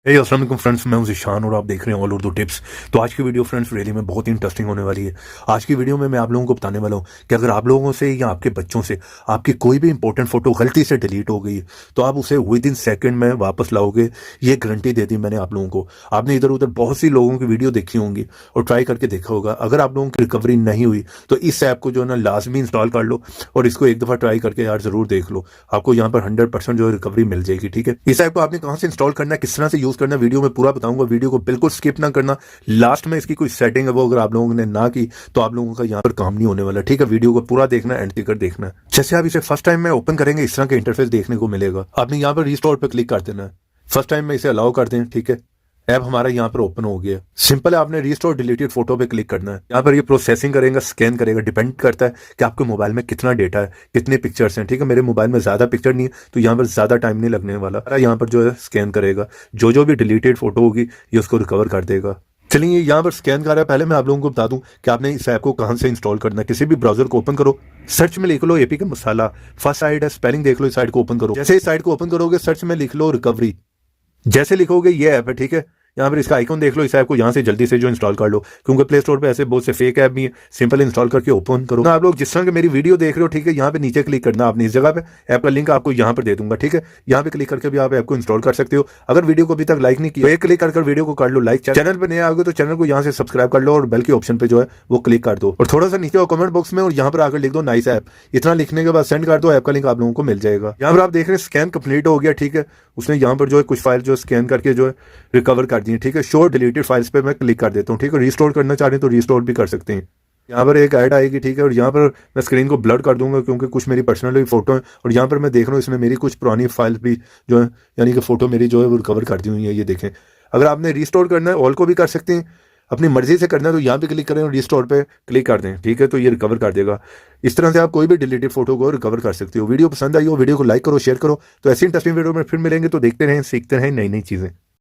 अस्सलाम वालेकुम फ्रेंड्स, मैं हूं ज़ीशान और आप देख रहे हैं ऑल उर्दू टिप्स। तो आज की वीडियो फ्रेंड्स रियली में बहुत ही इंटरेस्टिंग होने वाली है। आज की वीडियो में मैं आप लोगों को बताने वाला हूं कि अगर आप लोगों से या आपके बच्चों से आपकी कोई भी इंपॉर्टेंट फोटो गलती से डिलीट हो गई है तो आप उसे विद इन सेकंड में वापस लाओगे। ये गारंटी दे दी मैंने आप लोगों को। आपने इधर उधर बहुत सी लोगों की वीडियो देखी होंगी और ट्राई करके देखा होगा। अगर आप लोगों की रिकवरी नहीं हुई तो इस ऐप को जो है ना लाजमी इंस्टॉल कर लो और इसको एक दफ़ा ट्राई करके यार ज़रूर देख लो। आपको यहाँ पर 100% जो है रिकवरी मिल जाएगी। ठीक है, इस ऐप को आपने कहाँ से इंस्टॉल करना है, किस तरह से यूज़ करना है, वीडियो में पूरा बताऊंगा। वीडियो को बिल्कुल स्किप ना करना। लास्ट में इसकी कोई सेटिंग है वो अगर आप लोगों ने ना की तो आप लोगों का यहाँ पर काम नहीं होने वाला। ठीक है, वीडियो को पूरा देखना, एंड तक देखना है। जैसे आप इसे फर्स्ट टाइम में ओपन करेंगे इस तरह का इंटरफेस देखने को मिलेगा। आपने यहाँ पर रिस्टोर पर क्लिक कर देना है। फर्स्ट टाइम में इसे अलाउ कर दें। ठीक है, ऐप हमारा यहाँ पर ओपन हो गया। सिंपल है, आपने रिस्टोर डिलीटेड फोटो पे क्लिक करना है। यहाँ पर ये प्रोसेसिंग करेगा, स्कैन करेगा। डिपेंड करता है कि आपके मोबाइल में कितना डेटा है, कितने पिक्चर्स हैं। ठीक है, मेरे मोबाइल में ज्यादा पिक्चर नहीं है तो यहाँ पर ज्यादा टाइम नहीं लगने वाला। यहाँ पर जो है स्कैन करेगा, जो भी डिलीटेड फोटो होगी ये उसको रिकवर कर देगा। चलिए यहाँ पर स्कैन कर रहा है। पहले मैं आप लोगों को बता दूं कि आपने इस ऐप को कहां से इंस्टॉल करना है। किसी भी ब्राउजर को ओपन करो, सर्च में लिख लो एपी का मसाला। फर्स्ट साइट है, स्पेलिंग देख लो। इस साइट को ओपन करो। जैसे इस साइट को ओपन करोगे सर्च में लिख लो रिकवरी। जैसे लिखोगे ये ऐप है। ठीक है, यहाँ पर इसका आइकन देख लो। इस ऐप को यहाँ से जल्दी से जो इंस्टॉल कर लो क्योंकि प्ले स्टोर पे ऐसे बहुत से फेक ऐप भी हैं। सिंपल इंस्टॉल करके ओपन करो। आप लोग जिस तरह की मेरी वीडियो देख रहे हो, ठीक है, यहाँ पे नीचे क्लिक करना आपने इस जगह पे। ऐप का लिंक आपको यहाँ पर दे दूंगा। ठीक है, यहाँ पे क्लिक करके भी आप ऐप को इंस्टॉल कर सकते हो। अगर वीडियो को अभी तक लाइक नहीं किया तो एक क्लिक कर वीडियो को कर लो लाइक। चैनल पर नए आओगे तो चैनल को यहाँ से सब्सक्राइब कर लो और बेल के ऑप्शन पे जो है वो क्लिक कर दो और थोड़ा सा नीचे कमेंट बॉक्स में और यहाँ पर आकर लिख दो नाइस ऐप। इतना लिखने के बाद सेंड कर दो। ऐप का लिंक आप लोगों को मिल जाएगा। यहाँ पर आप देख रहे हैं स्कैन कंप्लीट हो गया। ठीक है, उसने यहाँ पर जो है कुछ फाइल जो स्कैन करके जो है रिकवर कर दी है। ठीक है, शो डिलीटेड फाइल्स पे मैं क्लिक कर देता हूँ। ठीक है, रिस्टोर करना चाह रहे हैं तो रिस्टोर भी कर सकते हैं। यहाँ पर एक ऐड आएगी। ठीक है, और यहाँ पर मैं स्क्रीन को ब्लर कर दूंगा क्योंकि कुछ मेरी पर्सनल फोटो है और यहाँ पर मैं देख रहा हूँ इसने मेरी कुछ पुरानी फाइल भी जो है यानी कि फोटो मेरी जो है वो रिकवर कर दी हुई है। ये देखें, अगर आपने रिस्टोर करना है ऑल को भी कर सकते हैं, अपनी मर्जी से करना है तो यहाँ पे क्लिक करें और रिस्टोर पे क्लिक कर दें। ठीक है, तो ये रिकवर कर देगा। इस तरह से आप कोई भी डिलीटेड फोटो को रिकवर कर सकते हो। वीडियो पसंद आई हो वीडियो को लाइक करो, शेयर करो। तो ऐसी इंटरेस्टिंग वीडियो में फिर मिलेंगे। तो देखते रहें, सीखते रहें नई नई चीजें।